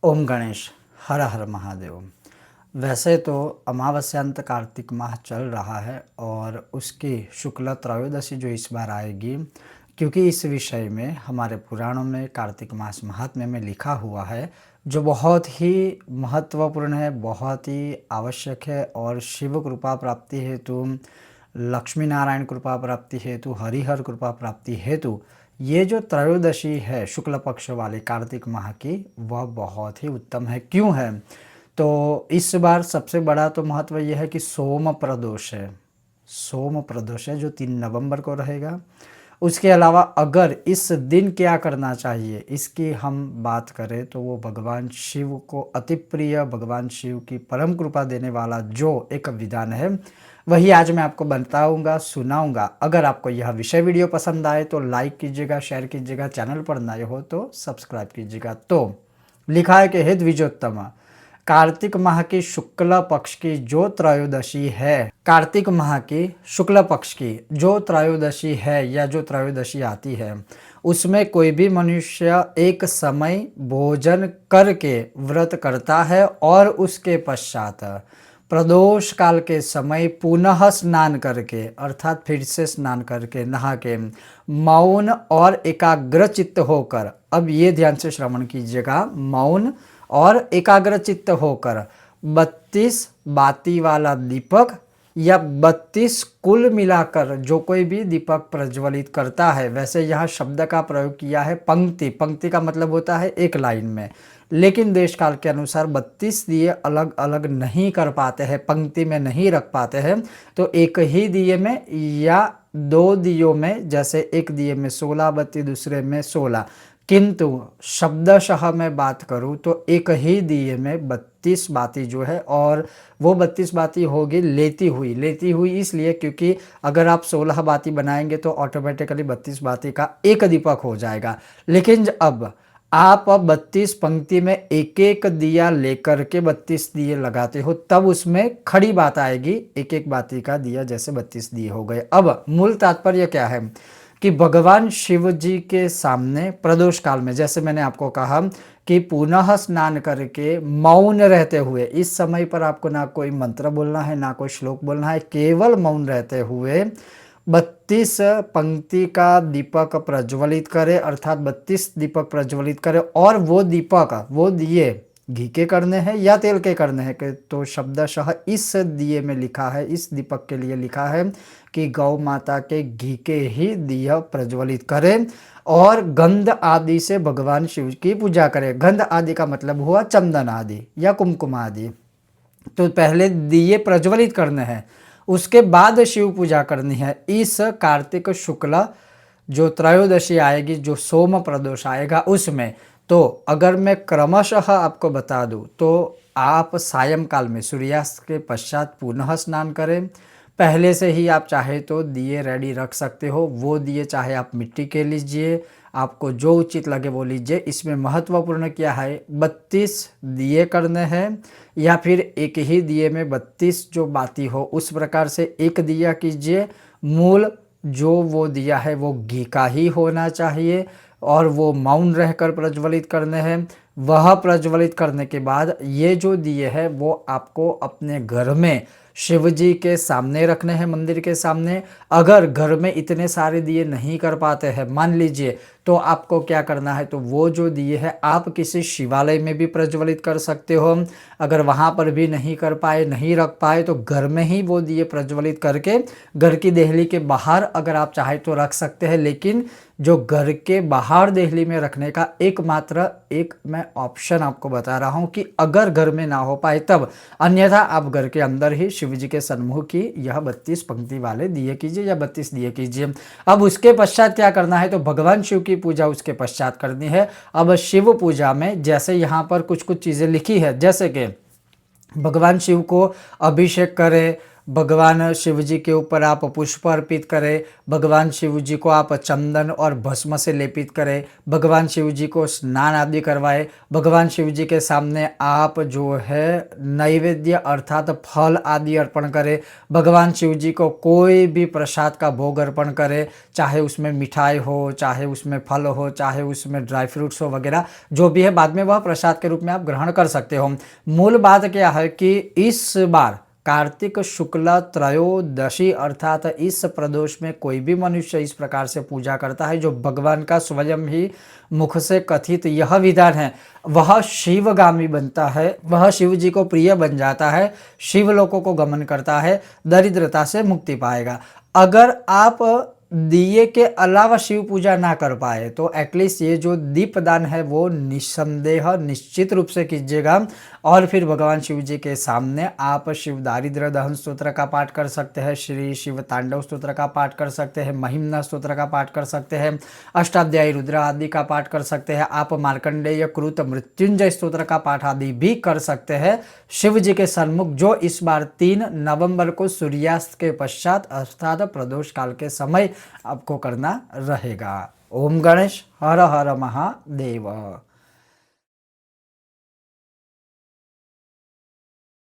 ओम गणेश हर हर महादेव। वैसे तो अमावस्यांत कार्तिक माह चल रहा है और उसकी शुक्ल त्रयोदशी जो इस बार आएगी, क्योंकि इस विषय में हमारे पुराणों में कार्तिक मास महात्म्य में लिखा हुआ है, जो बहुत ही महत्वपूर्ण है, बहुत ही आवश्यक है और शिव कृपा प्राप्ति हेतु, लक्ष्मी नारायण कृपा प्राप्ति हेतु, हरिहर कृपा प्राप्ति हेतु ये जो त्रयोदशी है शुक्ल पक्ष वाली कार्तिक माह की, वह बहुत ही उत्तम है। क्यों है? तो इस बार सबसे बड़ा तो महत्व यह है कि सोम प्रदोष है। सोम प्रदोष है जो 3 नवंबर को रहेगा। उसके अलावा अगर इस दिन क्या करना चाहिए इसकी हम बात करें तो वो भगवान शिव को अति प्रिय, भगवान शिव की परम कृपा देने वाला जो एक विधान है, वही आज मैं आपको बताऊंगा, सुनाऊंगा। अगर आपको यह विषय वीडियो पसंद आए तो लाइक कीजिएगा, शेयर कीजिएगा, चैनल पर नए हो तो सब्सक्राइब कीजिएगा। तो लिखा है कि हे द्विजोत्तम, कार्तिक माह की शुक्ल पक्ष की जो त्रयोदशी है, कार्तिक माह की शुक्ल पक्ष की जो त्रयोदशी है या जो त्रयोदशी आती है, उसमें कोई भी मनुष्य एक समय भोजन करके व्रत करता है और उसके पश्चात प्रदोष काल के समय पुनः स्नान करके, अर्थात फिर से स्नान करके, नहा के, मौन और एकाग्र चित्त होकर, अब ये ध्यान से श्रवण कीजिएगा, मौन और एकाग्र चित्त होकर 32 बाती वाला दीपक या 32 कुल मिलाकर जो कोई भी दीपक प्रज्वलित करता है, वैसे यहाँ शब्द का प्रयोग किया है पंक्ति, पंक्ति का मतलब होता है एक लाइन में, लेकिन देश काल के अनुसार 32 दिए अलग अलग नहीं कर पाते हैं, पंक्ति में नहीं रख पाते हैं, तो एक ही दिए में या 2 दियों में, जैसे एक दिए में 16 बत्ती, दूसरे में 16, किंतु शब्दशः मैं बात करूं तो एक ही दिए में 32 बाती जो है, और वो 32 बाती होगी लेती हुई इसलिए क्योंकि अगर आप 16 बाती बनाएंगे तो ऑटोमेटिकली 32 बाती का एक दीपक हो जाएगा। लेकिन अब आप 32 पंक्ति में एक एक दिया लेकर के 32 दिए लगाते हो, तब उसमें खड़ी बात आएगी, एक एक बाती का दिया जैसे 32 दिए हो गए। अब मूल तात्पर्य क्या है कि भगवान शिव जी के सामने प्रदोष काल में, जैसे मैंने आपको कहा कि पुनः स्नान करके मौन रहते हुए, इस समय पर आपको ना कोई मंत्र बोलना है, ना कोई श्लोक बोलना है, केवल मौन रहते हुए 32 पंक्ति का दीपक प्रज्वलित करे, अर्थात 32 दीपक प्रज्वलित करे, और वो दीपक, वो दिए घी के करने हैं या तेल के करने हैं, तो शब्दशः इस दिए में लिखा है, इस दीपक के लिए लिखा है कि गौ माता के घी के ही दिया प्रज्वलित करें और गंध आदि से भगवान शिव की पूजा करें। गंध आदि का मतलब हुआ चंदन आदि या कुमकुम आदि। तो पहले दिए प्रज्वलित करने हैं, उसके बाद शिव पूजा करनी है। इस कार्तिक शुक्ल जो त्रयोदशी आएगी, जो सोम प्रदोष आएगा, उसमें तो अगर मैं क्रमशः आपको बता दूं तो आप सायंकाल में सूर्यास्त के पश्चात पुनः स्नान करें। पहले से ही आप चाहे तो दिए रेडी रख सकते हो, वो दिए चाहे आप मिट्टी के लीजिए, आपको जो उचित लगे वो लीजिए। इसमें महत्वपूर्ण क्या है, 32 दिए करने हैं या फिर एक ही दिए में 32 जो बाती हो उस प्रकार से एक दिया कीजिए। मूल जो वो दिया है वो घी का ही होना चाहिए और वो मौन रहकर प्रज्वलित करने हैं। वह प्रज्वलित करने के बाद ये जो दिए है वो आपको अपने घर में शिव जी के सामने रखने हैं, मंदिर के सामने। अगर घर में इतने सारे दिए नहीं कर पाते हैं, मान लीजिए, तो आपको क्या करना है, तो वो जो दिए है आप किसी शिवालय में भी प्रज्वलित कर सकते हो। अगर वहाँ पर भी नहीं कर पाए, नहीं रख पाए, तो घर में ही वो दिए प्रज्वलित करके घर की देहली के बाहर अगर आप चाहे तो रख सकते हैं। लेकिन जो घर के बाहर देहली में रखने का एकमात्र एक मैं ऑप्शन आपको बता रहा हूँ कि अगर घर में ना हो पाए तब, अन्यथा आप घर के अंदर ही शिव जी के सन्मुख की यह 32 पंक्ति वाले दिए कीजिए या 32 दिए कीजिए। अब उसके पश्चात क्या करना है, तो भगवान शिव की पूजा उसके पश्चात करनी है। अब शिव पूजा में जैसे यहाँ पर कुछ कुछ चीज़ें लिखी है, जैसे कि भगवान शिव को अभिषेक करें, भगवान शिव जी के ऊपर आप पुष्प अर्पित करें, भगवान शिव जी को आप चंदन और भस्म से लेपित करें, भगवान शिव जी को स्नान आदि करवाएं, भगवान शिव जी के सामने आप जो है नैवेद्य अर्थात फल आदि अर्पण करें, भगवान शिव जी को कोई भी प्रसाद का भोग अर्पण करें, चाहे उसमें मिठाई हो, चाहे उसमें फल हो, चाहे उसमें ड्राई फ्रूट्स हो वगैरह जो भी है, बाद में वह प्रसाद के रूप में आप ग्रहण कर सकते हो। मूल बात क्या है कि इस बार कार्तिक शुक्ल त्रयोदशी अर्थात इस प्रदोष में कोई भी मनुष्य इस प्रकार से पूजा करता है जो भगवान का स्वयं ही मुख से कथित यह विधान है, वह शिवगामी बनता है, वह शिव जी को प्रिय बन जाता है, शिव लोकों को गमन करता है, दरिद्रता से मुक्ति पाएगा। अगर आप दिए के अलावा शिव पूजा ना कर पाए तो एटलीस्ट ये जो दीपदान है वो निस्संदेह निश्चित रूप से कीजिएगा। और फिर भगवान शिव जी के सामने आप शिव दारिद्र्य दहन स्तोत्र का पाठ कर सकते हैं, श्री शिव तांडव स्तोत्र का पाठ कर सकते हैं, महिम्ना स्तोत्र का पाठ कर सकते हैं, अष्टाध्यायी रुद्र आदि का पाठ कर सकते हैं, आप मार्कंडेय कृत मृत्युंजय स्तोत्र का पाठ आदि भी कर सकते हैं शिव जी के सन्मुख, जो इस बार 3 नवंबर को सूर्यास्त के पश्चात अर्थात प्रदोष काल के समय आपको करना रहेगा। ओम गणेश हर हर महादेव।